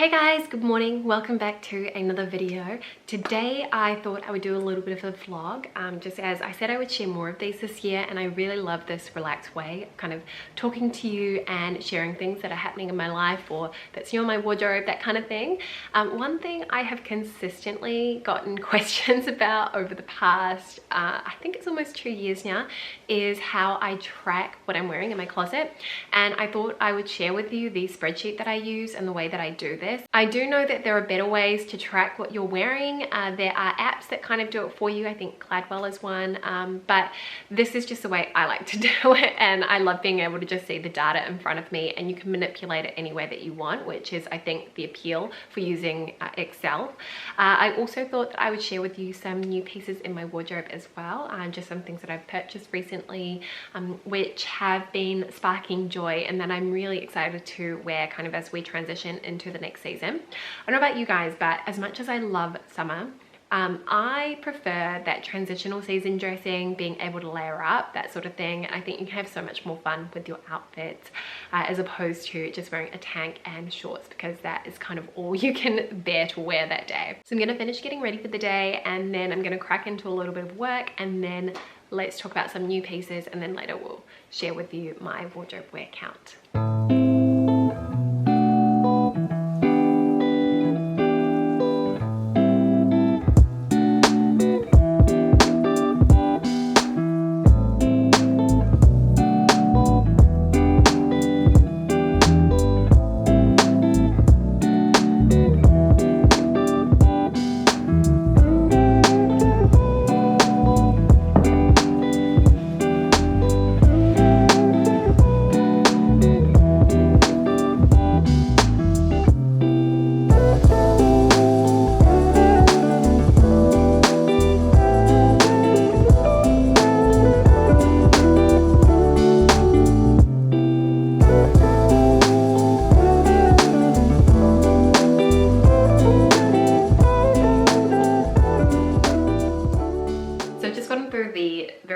Hey guys, good morning. Welcome back to another video. Today I thought I would do a little bit of a vlog, just as I said I would share more of these this year, and I really love this relaxed way of kind of talking to you and sharing things that are happening in my life or that's new in my wardrobe, that kind of thing. One thing I have consistently gotten questions about over the past, I think it's almost 2 years now, is how I track what I'm wearing in my closet. And I thought I would share with you the spreadsheet that I use and the way that I do this. I do know that there are better ways to track what you're wearing. There are apps that kind of do it for you. I think Gladwell is one, but this is just the way I like to do it, and I love being able to just see the data in front of me, and you can manipulate it any way that you want, which is I think the appeal for using Excel. I also thought that I would share with you some new pieces in my wardrobe as well, just some things that I've purchased recently which have been sparking joy and that I'm really excited to wear kind of as we transition into the next season. I don't know about you guys, but as much as I love summer, I prefer that transitional season dressing, being able to layer up, that sort of thing. I think you can have so much more fun with your outfits as opposed to just wearing a tank and shorts, because that is kind of all you can bear to wear that day. So I'm gonna finish getting ready for the day, and then I'm gonna crack into a little bit of work, and then let's talk about some new pieces, and then later we'll share with you my wardrobe wear count.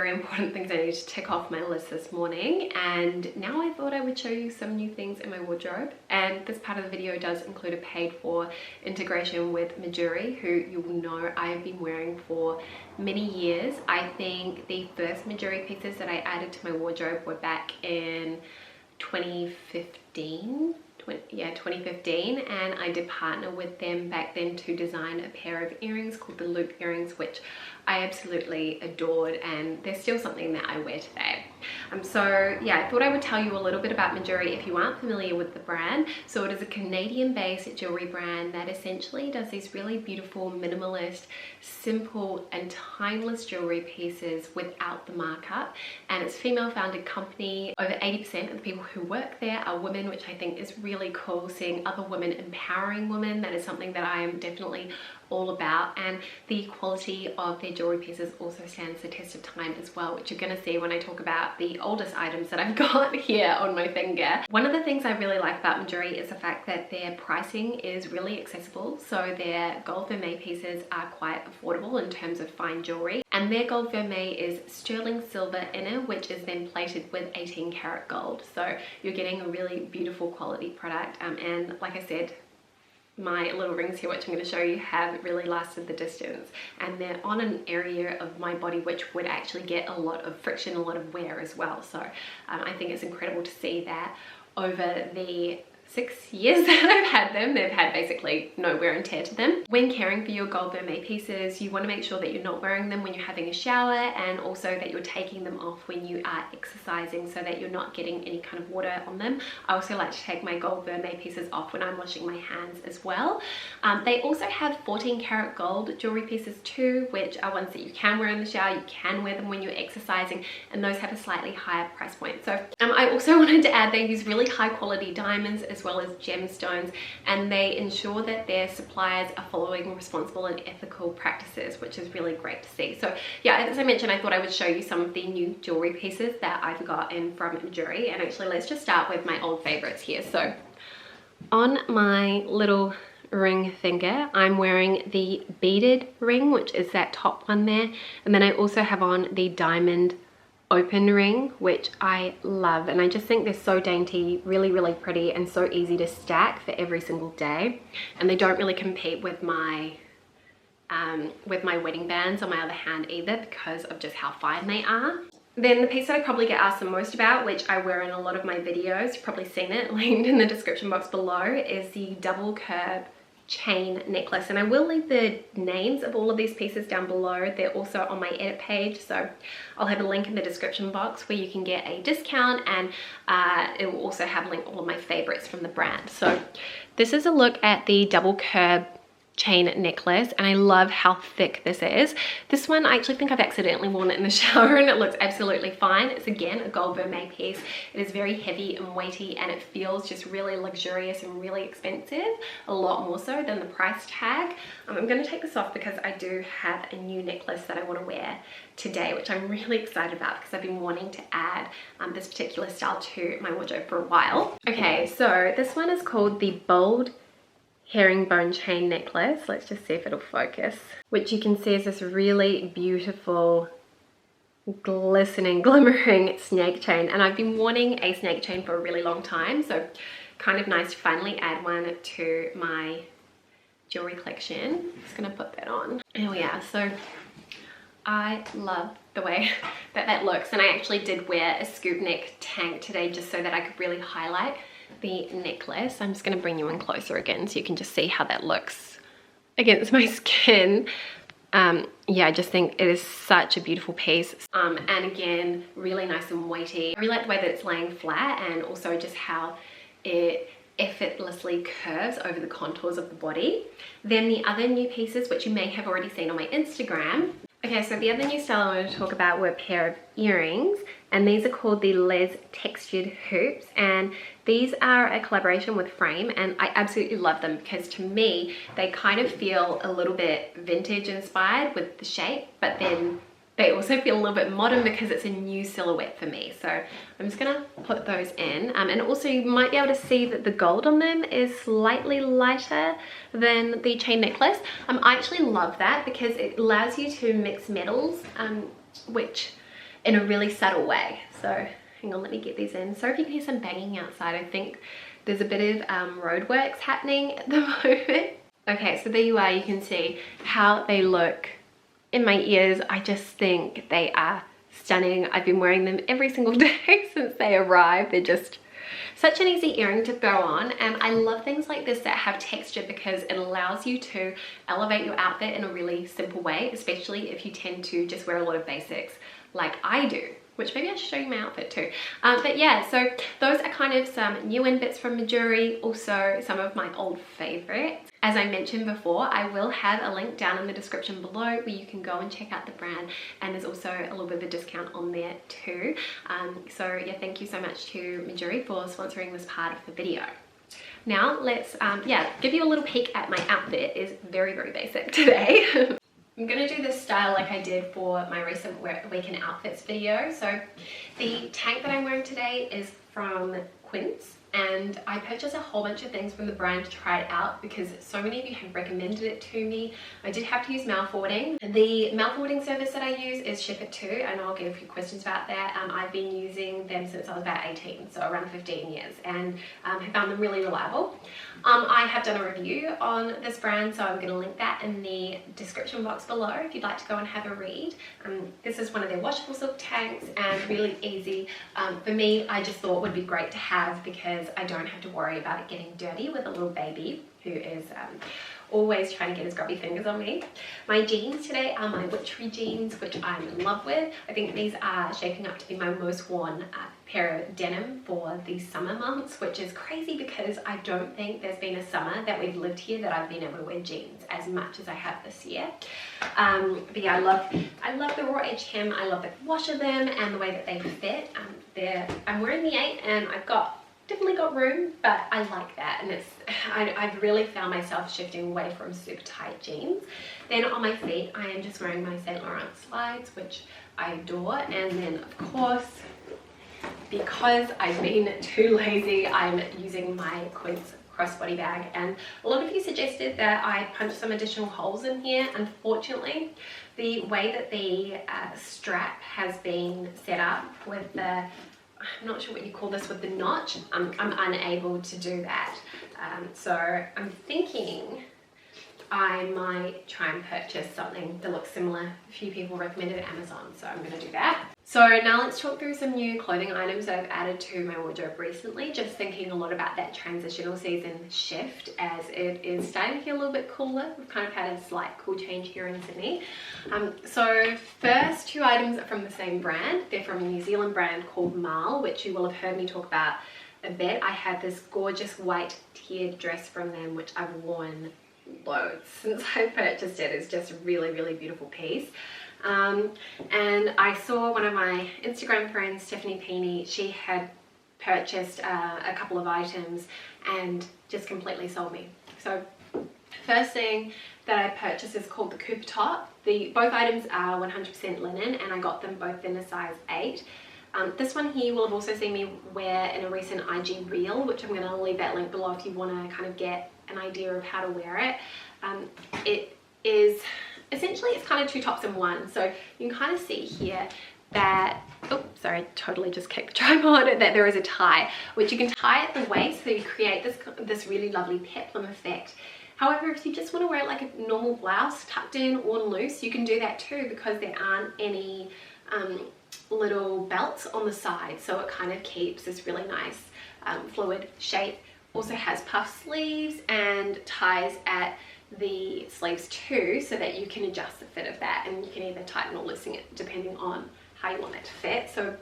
Important things I need to tick off my list this morning, and now I thought I would show you some new things in my wardrobe. And this part of the video does include a paid for integration with Mejuri, who you will know I have been wearing for many years. I think the first Mejuri pieces that I added to my wardrobe were back in 2015, and I did partner with them back then to design a pair of earrings called the loop earrings, which I absolutely adored, and they're still something that I wear today. So yeah, I thought I would tell you a little bit about Mejuri if you aren't familiar with the brand. So it is a Canadian-based jewelry brand that essentially does these really beautiful, minimalist, simple and timeless jewelry pieces without the markup. And it's a female-founded company. Over 80% of the people who work there are women, which I think is really cool. Seeing other women empowering women, that is something that I am definitely all about, and the quality of their jewelry pieces also stands the test of time as well, which you're going to see when I talk about the oldest items that I've got here on my finger. One of the things I really like about Mejuri is the fact that their pricing is really accessible. So their gold vermeil pieces are quite affordable in terms of fine jewelry, and their gold vermeil is sterling silver inner, which is then plated with 18 karat gold. So you're getting a really beautiful quality product, and like I said, my little rings here, which I'm going to show you, have really lasted the distance, and they're on an area of my body which would actually get a lot of friction, a lot of wear as well. So I think it's incredible to see that over the 6 years that I've had them, they've had basically no wear and tear to them. When caring for your gold vermeil pieces, you want to make sure that you're not wearing them when you're having a shower, and also that you're taking them off when you are exercising so that you're not getting any kind of water on them. I also like to take my gold vermeil pieces off when I'm washing my hands as well. They also have 14 karat gold jewelry pieces too, which are ones that you can wear in the shower, you can wear them when you're exercising, and those have a slightly higher price point. So I also wanted to add they use really high quality diamonds as well as gemstones, and they ensure that their suppliers are following responsible and ethical practices, which is really great to see. So yeah, as I mentioned, I thought I would show you some of the new jewelry pieces that I've gotten from Mejuri, and actually let's just start with my old favorites here. So on my little ring finger, I'm wearing the beaded ring, which is that top one there, and then I also have on the diamond open ring, which I love, and I just think they're so dainty, really, really pretty, and so easy to stack for every single day. And they don't really compete with my wedding bands on my other hand either, because of just how fine they are. Then the piece that I probably get asked the most about, which I wear in a lot of my videos, you've probably seen it linked in the description box below, is the double curb chain necklace. And I will leave the names of all of these pieces down below. They're also on my edit page, so I'll have a link in the description box where you can get a discount, and it will also have linked all of my favorites from the brand. So this is a look at the double curb chain necklace, and I love how thick this is. This one, I actually think I've accidentally worn it in the shower and it looks absolutely fine. It's again a gold vermeil piece. It is very heavy and weighty, and it feels just really luxurious and really expensive, a lot more so than the price tag. I'm going to take this off because I do have a new necklace that I want to wear today, which I'm really excited about because I've been wanting to add this particular style to my wardrobe for a while. Okay, so this one is called the Bold Herringbone chain necklace. Let's just see if it'll focus. Which you can see is this really beautiful, glistening, glimmering snake chain. And I've been wanting a snake chain for a really long time, so kind of nice to finally add one to my jewelry collection. Just gonna put that on. Oh yeah, so I love the way that looks, and I actually did wear a scoop neck tank today just so that I could really highlight the necklace. I'm just going to bring you in closer again so you can just see how that looks against my skin. Yeah, I just think it is such a beautiful piece, and again, really nice and weighty. I really like the way that it's laying flat, and also just how it effortlessly curves over the contours of the body. Then the other new pieces, which you may have already seen on my Instagram. Okay, so the other new style I wanted to talk about were a pair of earrings, and these are called the Les Textured Hoops, and these are a collaboration with Frame, and I absolutely love them because to me they kind of feel a little bit vintage inspired with the shape, but then they also feel a little bit modern because it's a new silhouette for me. So I'm just gonna put those in, and also you might be able to see that the gold on them is slightly lighter than the chain necklace. I actually love that because it allows you to mix metals, which in a really subtle way. So hang on, let me get these in. Sorry if you can hear some banging outside. I think there's a bit of roadworks happening at the moment. Okay, so there you are. You can see how they look in my ears. I just think they are stunning. I've been wearing them every single day since they arrived. They're just such an easy earring to throw on, and I love things like this that have texture because it allows you to elevate your outfit in a really simple way, especially if you tend to just wear a lot of basics like I do, which maybe I should show you my outfit too. But yeah, so those are kind of some new in bits from Mejuri, also some of my old favorites. As I mentioned before, I will have a link down in the description below where you can go and check out the brand, and there's also a little bit of a discount on there too. So yeah, thank you so much to Mejuri for sponsoring this part of the video. Now let's give you a little peek at my outfit. It is very, very basic today. I'm going to do this style like I did for my recent weekend outfits video. So the tank that I'm wearing today is from Quince, and I purchased a whole bunch of things from the brand to try it out because so many of you have recommended it to me. I did have to use mail forwarding. The mail forwarding service that I use is Ship It To, and I'll get a few questions about that. I've been using them since I was about 18, so around 15 years, and have found them really reliable. I have done a review on this brand, so I'm going to link that in the description box below if you'd like to go and have a read. This is one of their washable silk tanks and really easy. For me, I just thought would be great to have because I don't have to worry about it getting dirty with a little baby who is always trying to get his grubby fingers on me. My jeans today are my Witchery jeans, which I'm in love with. I think these are shaping up to be my most worn pair of denim for the summer months, which is crazy because I don't think there's been a summer that we've lived here that I've been able to wear jeans as much as I have this year. But yeah, I love the raw edge hem. I love the wash of them and the way that they fit. I'm wearing the 8 and I've definitely got room, but I like that, and I've really found myself shifting away from super tight jeans. Then on my feet, I am just wearing my Saint Laurent slides, which I adore, and then of course, because I've been too lazy, I'm using my Quince crossbody bag, and a lot of you suggested that I punch some additional holes in here. Unfortunately, the way that the strap has been set up with the, I'm not sure what you call this, with the notch, I'm unable to do that. So I'm thinking I might try and purchase something that looks similar. A few people recommended Amazon, so I'm going to do that. So now let's talk through some new clothing items that I've added to my wardrobe recently, just thinking a lot about that transitional season shift as it is starting to get a little bit cooler. We've kind of had a slight cool change here in Sydney. So first two items are from the same brand. They're from a New Zealand brand called Miele, which you will have heard me talk about a bit. I had this gorgeous white tiered dress from them, which I've worn loads since I purchased it. It's just a really, really beautiful piece. And I saw one of my Instagram friends, Stephanie Peeney, she had purchased a couple of items and just completely sold me. So first thing that I purchased is called the Cooper Top. Both items are 100% linen, and I got them both in a size 8. This one here you will have also seen me wear in a recent IG reel, which I'm going to leave that link below if you want to kind of get an idea of how to wear it. It is essentially, it's kind of two tops in one. So you can kind of see here that, oh sorry, totally just kicked the tripod, that there is a tie, which you can tie at the waist, so you create this really lovely peplum effect. However, if you just want to wear it like a normal blouse tucked in or loose, you can do that too, because there aren't any little belts on the side, so it kind of keeps this really nice fluid shape. Also has puff sleeves and ties at the sleeves too, so that you can adjust the fit of that, and you can either tighten or loosen it depending on how you want it to fit. So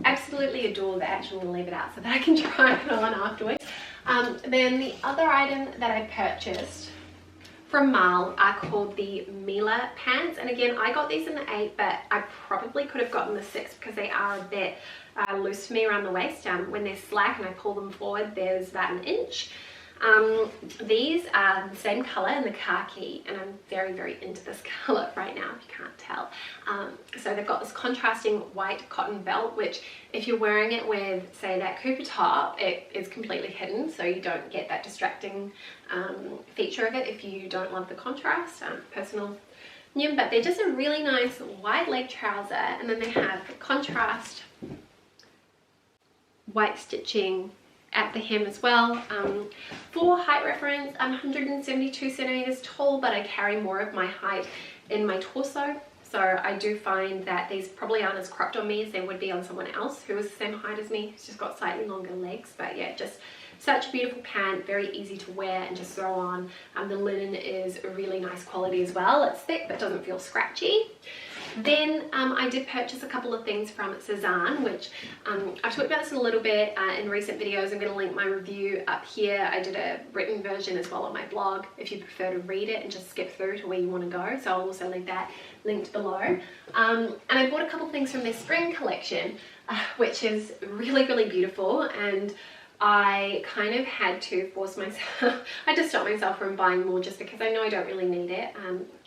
absolutely adore that. Actually, I'm gonna leave it out so that I can try it on afterwards. Then the other item that I purchased from Miele are called the Miele Pants, and again I got these in the 8, but I probably could have gotten the 6 because they are a bit loose for me around the waist. When they're slack and I pull them forward, there's about an inch. These are the same color in the khaki, and I'm very, very into this color right now, if you can't tell. So they've got this contrasting white cotton belt, which if you're wearing it with, say, that Cooper top, it is completely hidden, so you don't get that distracting feature of it if you don't love the contrast. Personal opinion, but they're just a really nice wide leg trouser, and then they have contrast white stitching at the hem as well. For height reference, I'm 172 centimeters tall, but I carry more of my height in my torso, so I do find that these probably aren't as cropped on me as they would be on someone else who is the same height as me. It's just got slightly longer legs, but yeah, just such a beautiful pant, very easy to wear and just throw on. The linen is a really nice quality as well. It's thick but doesn't feel scratchy. Then I did purchase a couple of things from Cezanne, which I've talked about this a little bit in recent videos. I'm going to link my review up here. I did a written version as well on my blog if you prefer to read it and just skip through to where you want to go. So I'll also leave that linked below. And I bought a couple of things from their spring collection, which is really, really beautiful. And I kind of had to force myself, I had to stop myself from buying more just because I know I don't really need it.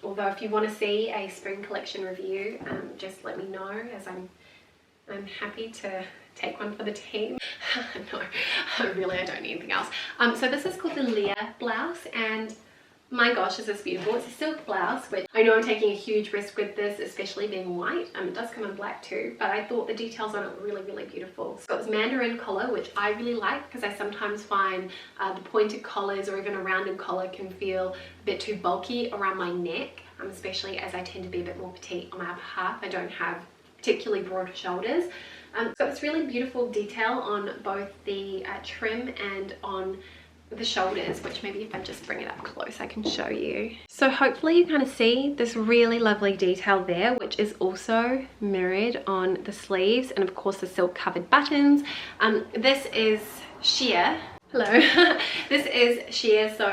Although if you want to see a spring collection review, just let me know, as I'm happy to take one for the team. No, really I don't need anything else. So this is called the Lea Blouse, and my gosh, is this beautiful. It's a silk blouse, which I know I'm taking a huge risk with this, especially being white. It does come in black too, but I thought the details on it were really, really beautiful. It's got this mandarin collar, which I really like because I sometimes find the pointed collars or even a rounded collar can feel a bit too bulky around my neck, especially as I tend to be a bit more petite on my upper half. I don't have particularly broad shoulders. It's got this really beautiful detail on both the trim and on the shoulders, which maybe if I just bring it up close I can show you. So hopefully you kind of see this really lovely detail there, which is also mirrored on the sleeves, and of course the silk covered buttons. This is sheer. Hello. This is sheer, so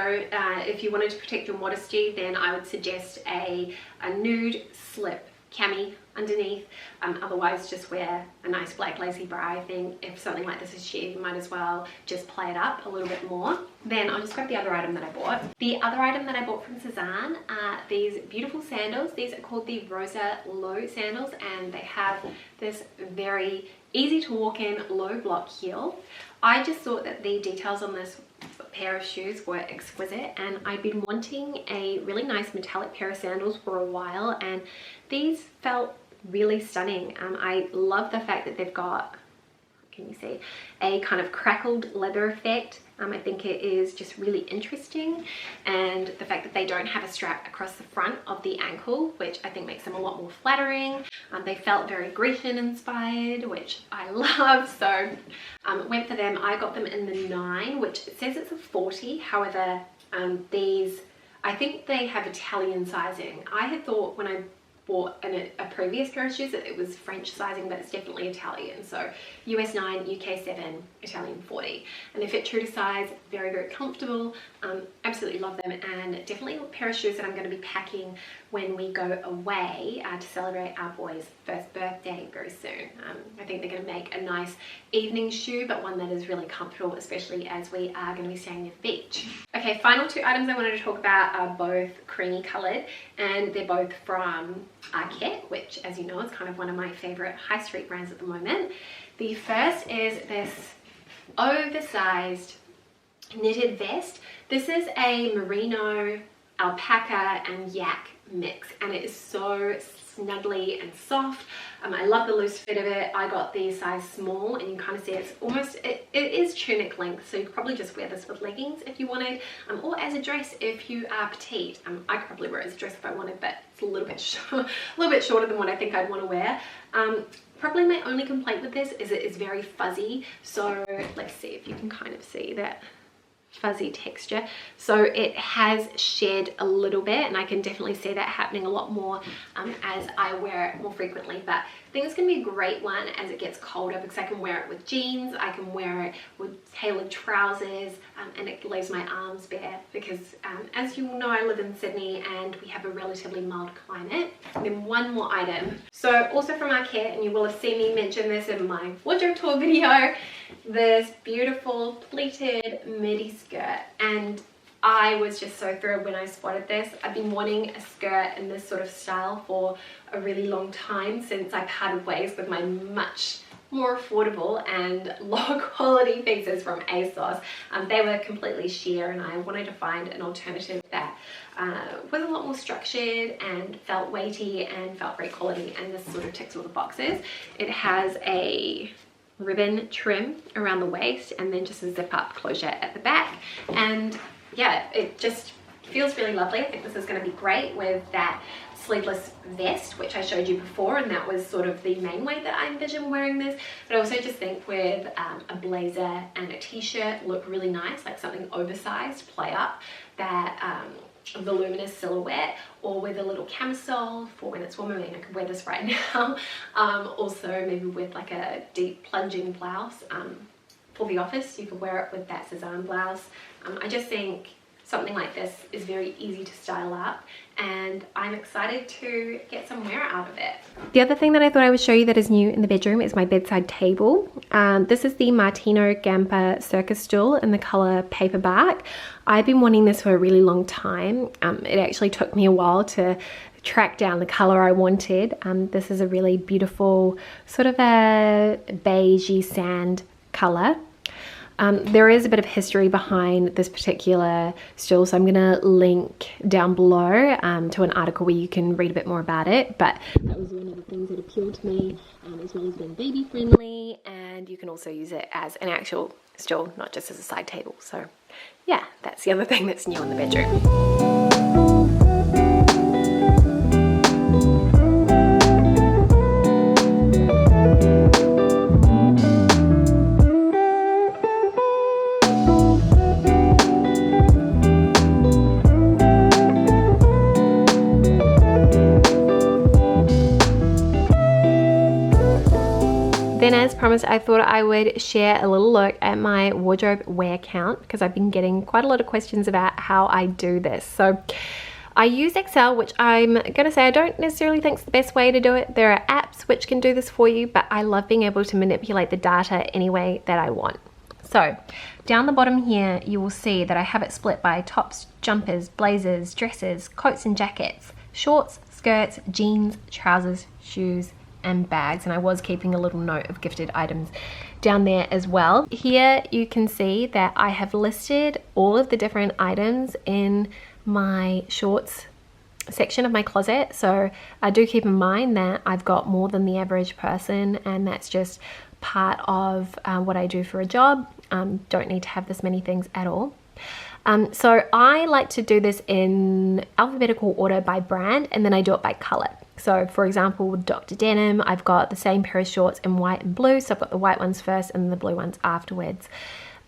if you wanted to protect your modesty, then I would suggest a nude slip cami underneath. Otherwise just wear a nice black lacy bra. I think if something like this is sheer, you might as well just play it up a little bit more. Then I'll just grab the other item that I bought. The other item that I bought from Cezanne are these beautiful sandals. These are called the Rosa Low sandals, and they have this very easy to walk in low block heel. I just thought that the details on this pair of shoes were exquisite, and I've been wanting a really nice metallic pair of sandals for a while, and these felt really stunning. I love the fact that they've got, can you see, a kind of crackled leather effect. I think it is just really interesting, and the fact that they don't have a strap across the front of the ankle, which I think makes them a lot more flattering. They felt very Grecian inspired, which I love, so went for them. I got them in the 9, which it says it's a 40. However, these, I think they have Italian sizing. I had thought when I bought a previous pair of shoes that it was French sizing, but it's definitely Italian. So US 9, UK 7, Italian 40. And they fit true to size, very, very comfortable. Absolutely love them, and definitely a pair of shoes that I'm going to be packing when we go away to celebrate our boy's first birthday very soon. I think they're going to make a nice evening shoe, but one that is really comfortable, especially as we are going to be staying near the beach. Okay, final 2 items I wanted to talk about are both creamy coloured, and they're both from Arket, which, as you know, is kind of one of my favourite high street brands at the moment. The first is this oversized knitted vest. This is a merino, alpaca and yak mix, and it is so snuggly and soft. I love the loose fit of it. I got the size small, and you kind of see it's almost, it is tunic length, so you could probably just wear this with leggings if you wanted, or as a dress if you are petite. I could probably wear it as a dress if I wanted, but it's a little bit shorter than what I think I'd want to wear. Probably my only complaint with this is it is very fuzzy, so let's see if you can kind of see that fuzzy texture. So it has shed a little bit, and I can definitely see that happening a lot more as I wear it more frequently. But I think it's going to be a great one as it gets colder, because I can wear it with jeans, I can wear it with tailored trousers, and it leaves my arms bare, because as you know, I live in Sydney and we have a relatively mild climate. And then one more item. So also from Arket, and you will have seen me mention this in my wardrobe tour video, this beautiful pleated midi skirt, and I was just so thrilled when I spotted this. I've been wanting a skirt in this sort of style for a really long time, since I parted ways with my much more affordable and low quality pieces from ASOS. They were completely sheer, and I wanted to find an alternative that was a lot more structured and felt weighty and felt great quality, and this sort of ticks all the boxes. It has a ribbon trim around the waist, and then just a zip up closure at the back, and yeah, it just feels really lovely. I think this is going to be great with that sleeveless vest, which I showed you before, and that was sort of the main way that I envision wearing this. But I also just think with a blazer and a t-shirt look really nice, like something oversized, play up that voluminous silhouette, or with a little camisole for when it's warm. I mean, I could wear this right now. Also maybe with like a deep plunging blouse for the office. You could wear it with that Cezanne blouse. I just think something like this is very easy to style up, and I'm excited to get some wear out of it. The other thing that I thought I would show you that is new in the bedroom is my bedside table. This is the Martino Gamper circus stool in the color paperback. I've been wanting this for a really long time. It actually took me a while to track down the color I wanted. This is a really beautiful sort of a beigey sand color. There is a bit of history behind this particular stool, so I'm going to link down below to an article where you can read a bit more about it. But that was one of the things that appealed to me, as well as being baby friendly, and you can also use it as an actual stool, not just as a side table. So yeah, that's the other thing that's new in the bedroom. Then, as promised, I thought I would share a little look at my wardrobe wear count, because I've been getting quite a lot of questions about how I do this. So I use Excel, which I'm gonna say I don't necessarily think is the best way to do it. There are apps which can do this for you, but I love being able to manipulate the data any way that I want. So down the bottom here, you will see that I have it split by tops, jumpers, blazers, dresses, coats and jackets, shorts, skirts, jeans, trousers, shoes, and bags. And I was keeping a little note of gifted items down there as well. Here you can see that I have listed all of the different items in my shorts section of my closet. So I do keep in mind that I've got more than the average person, and that's just part of what I do for a job. Don't need to have this many things at all. So I like to do this in alphabetical order by brand, and then I do it by color. So for example, with Dr. Denim, I've got the same pair of shorts in white and blue. So I've got the white ones first and the blue ones afterwards.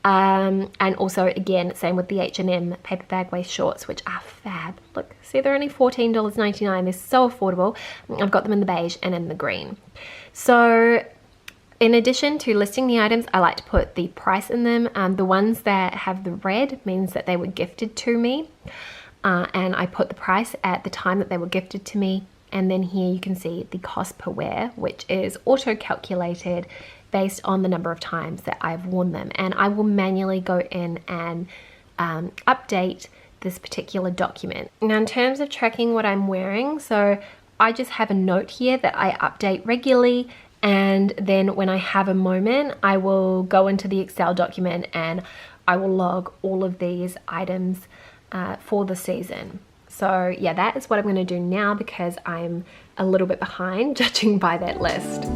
And also again, same with the H&M paper bag waist shorts, which are fab. Look, see, they're only $14.99. They're so affordable. I've got them in the beige and in the green. So in addition to listing the items, I like to put the price in them. The ones that have the red means that they were gifted to me. And I put the price at the time that they were gifted to me. And then here you can see the cost per wear, which is auto-calculated based on the number of times that I've worn them. And I will manually go in and update this particular document. Now in terms of tracking what I'm wearing, so I just have a note here that I update regularly, and then when I have a moment, I will go into the Excel document and I will log all of these items for the season. So yeah, that is what I'm going to do now because I'm a little bit behind judging by that list.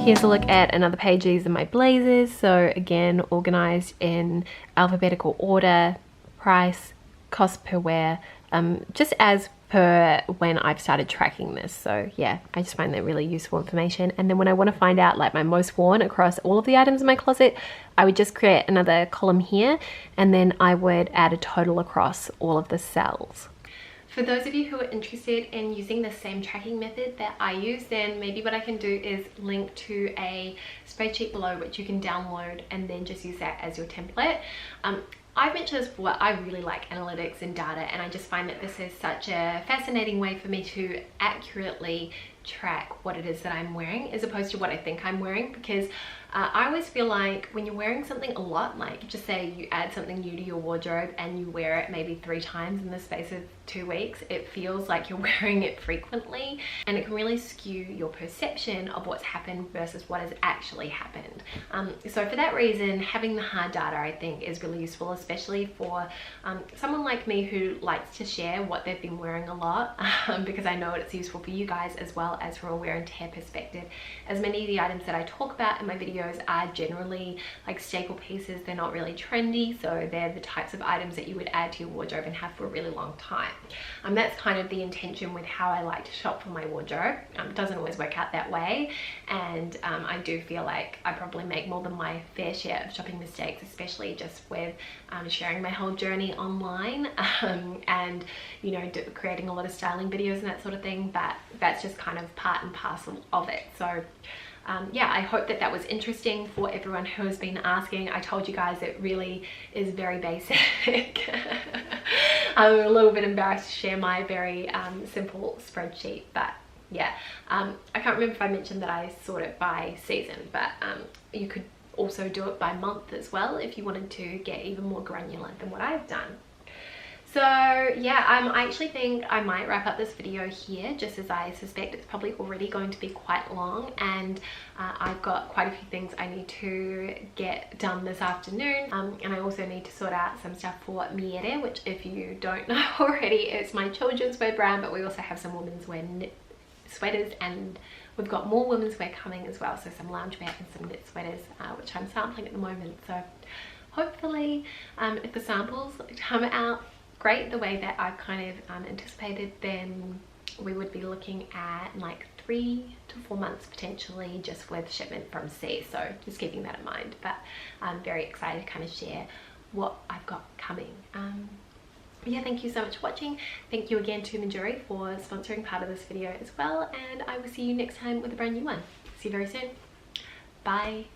Here's a look at another page. These are my blazers. So again, organized in alphabetical order, price, cost per wear, just as per when I've started tracking this. So yeah, I just find that really useful information. And then when I want to find out like my most worn across all of the items in my closet, I would just create another column here, and then I would add a total across all of the cells. For those of you who are interested in using the same tracking method that I use, then maybe what I can do is link to a spreadsheet below which you can download and then just use that as your template. I've mentioned this before, I really like analytics and data, and I just find that this is such a fascinating way for me to accurately track what it is that I'm wearing as opposed to what I think I'm wearing, because I always feel like when you're wearing something a lot, like just say you add something new to your wardrobe and you wear it maybe 3 times in the space of 2 weeks, it feels like you're wearing it frequently, and it can really skew your perception of what's happened versus what has actually happened. So for that reason, having the hard data I think is really useful, especially for someone like me who likes to share what they've been wearing a lot, because I know it's useful for you guys as well as from a wear and tear perspective, as many of the items that I talk about in my videos are generally like staple pieces. They're not really trendy, so they're the types of items that you would add to your wardrobe and have for a really long time. That's kind of the intention with how I like to shop for my wardrobe. It doesn't always work out that way, and I do feel like I probably make more than my fair share of shopping mistakes, especially just with sharing my whole journey online, and you know, creating a lot of styling videos and that sort of thing, but that's just kind of part and parcel of it. So yeah, I hope that that was interesting for everyone who has been asking. I told you guys it really is very basic. I'm a little bit embarrassed to share my very simple spreadsheet, but yeah, I can't remember if I mentioned that I sort it by season, but you could also do it by month as well if you wanted to get even more granular than what I've done. So yeah, I actually think I might wrap up this video here, just as I suspect it's probably already going to be quite long, and I've got quite a few things I need to get done this afternoon, and I also need to sort out some stuff for Miele, which if you don't know already, it's my children's wear brand, but we also have some women's wear knit sweaters, and we've got more women's wear coming as well, so some loungewear and some knit sweaters, which I'm sampling at the moment. So hopefully if the samples come out great the way that I've kind of anticipated, then we would be looking at like 3 to 4 months potentially, just with shipment from sea. So just keeping that in mind, but I'm very excited to kind of share what I've got coming. But yeah, thank you so much for watching. Thank you again to Mejuri for sponsoring part of this video as well, and I will see you next time with a brand new one. See you very soon. Bye.